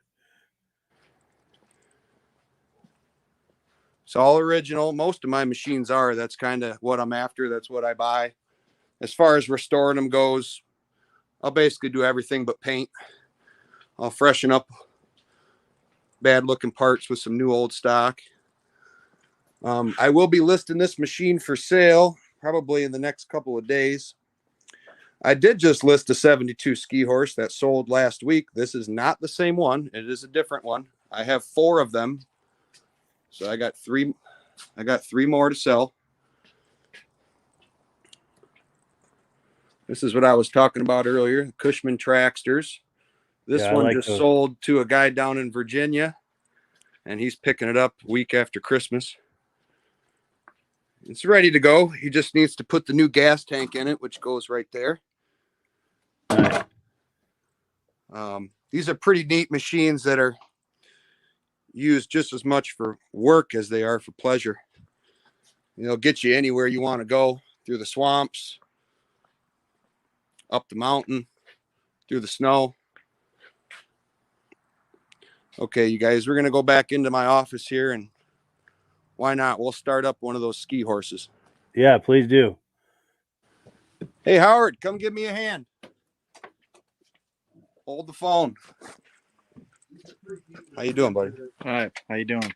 Speaker 10: It's all original. Most of my machines are. That's kind of what I'm after. That's what I buy. As far as restoring them goes, I'll basically do everything but paint. I'll freshen up bad looking parts with some new old stock. I will be listing this machine for sale probably in the next couple of days. I did just list a 72 ski horse that sold last week. This is not the same one. It is a different one. I have 4 of them. So I got 3 more to sell. This is what I was talking about earlier, Cushman Tracksters. This
Speaker 1: Yeah, I
Speaker 10: one
Speaker 1: like
Speaker 10: just
Speaker 1: those.
Speaker 10: sold to a guy down in Virginia, and he's picking it up week after Christmas. It's ready to go. He just needs to put the new gas tank in it, which goes right there.
Speaker 1: Nice.
Speaker 10: These are pretty neat machines that are used just as much for work as they are for pleasure. They'll get you anywhere you want to go, through the swamps, up the mountain, through the snow. Okay, you guys, we're going to go back into my office here, and why not? We'll start up one of those ski horses.
Speaker 1: Yeah, please do.
Speaker 10: Hey, Howard, come give me a hand. Hold the phone. How you doing, buddy?
Speaker 12: All right. How you doing?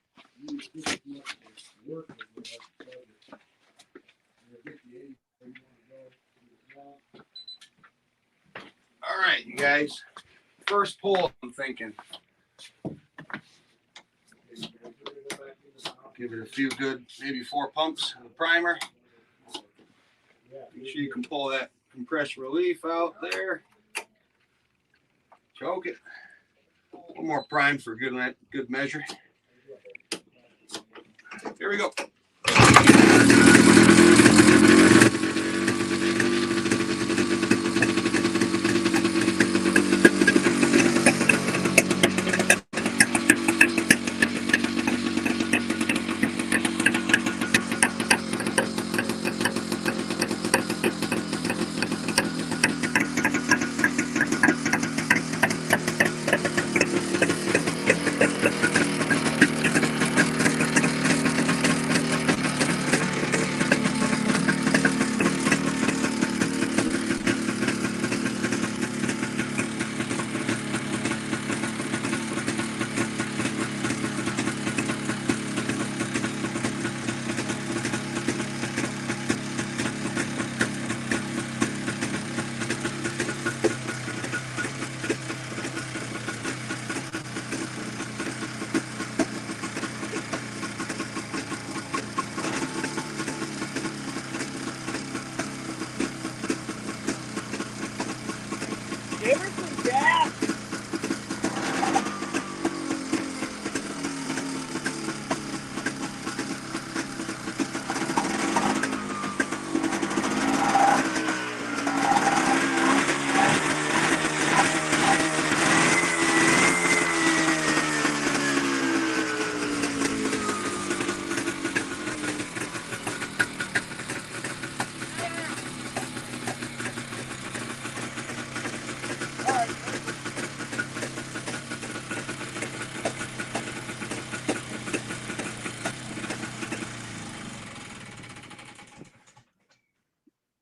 Speaker 10: All right, you guys. First pull, I'm thinking. Give it a few good, maybe 4 pumps of the primer. Make sure you can pull that compression relief out there. Choke it. One more prime for good measure. Here we go.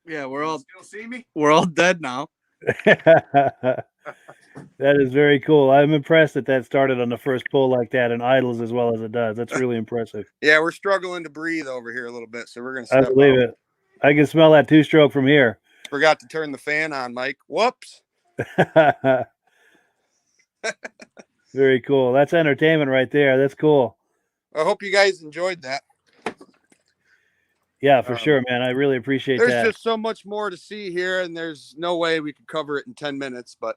Speaker 12: Yeah, we're all
Speaker 10: Still see me?
Speaker 12: we're all dead now.
Speaker 1: That is very cool. I'm impressed that started on the first pull like that and idles as well as it does. That's really impressive.
Speaker 10: Yeah, we're struggling to breathe over here a little bit, so we're going to
Speaker 1: I
Speaker 10: step
Speaker 1: believe
Speaker 10: out.
Speaker 1: it. I can smell that two-stroke from here.
Speaker 10: Forgot to turn the fan on, Mike. Whoops.
Speaker 1: Very cool. That's entertainment right there. That's cool.
Speaker 10: I hope you guys enjoyed that.
Speaker 1: Yeah, for sure, man. I really appreciate
Speaker 10: There's
Speaker 1: that.
Speaker 10: just so much more to see here, and there's no way we could cover it in 10 minutes, but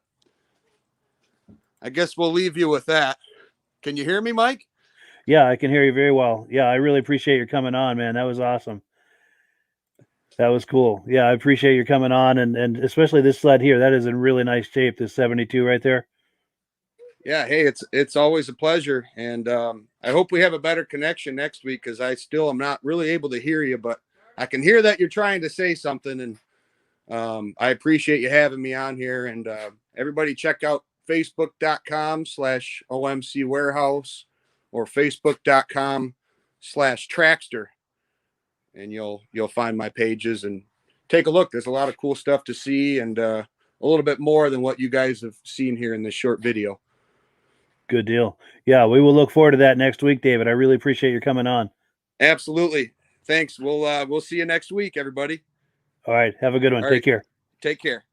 Speaker 10: I guess we'll leave you with that. Can you hear me, Mike?
Speaker 1: Yeah, I can hear you very well. Yeah, I really appreciate your coming on, man. That was awesome. That was cool. Yeah, I appreciate your coming on, and especially this sled here. That is in really nice shape, this 72 right there.
Speaker 10: Yeah, hey, it's always a pleasure, and I hope we have a better connection next week, because I still am not really able to hear you, but I can hear that you're trying to say something, and I appreciate you having me on here. And everybody check out facebook.com/OMC Warehouse or facebook.com/Trackster, and you'll find my pages and take a look. There's a lot of cool stuff to see, and a little bit more than what you guys have seen here in this short video.
Speaker 1: Good deal. Yeah, we will look forward to that next week, David. I really appreciate your coming on.
Speaker 10: Absolutely. Thanks. We'll see you next week, everybody.
Speaker 1: All right. Have a good one.
Speaker 10: All
Speaker 1: Take
Speaker 10: right.
Speaker 1: care.
Speaker 10: Take care.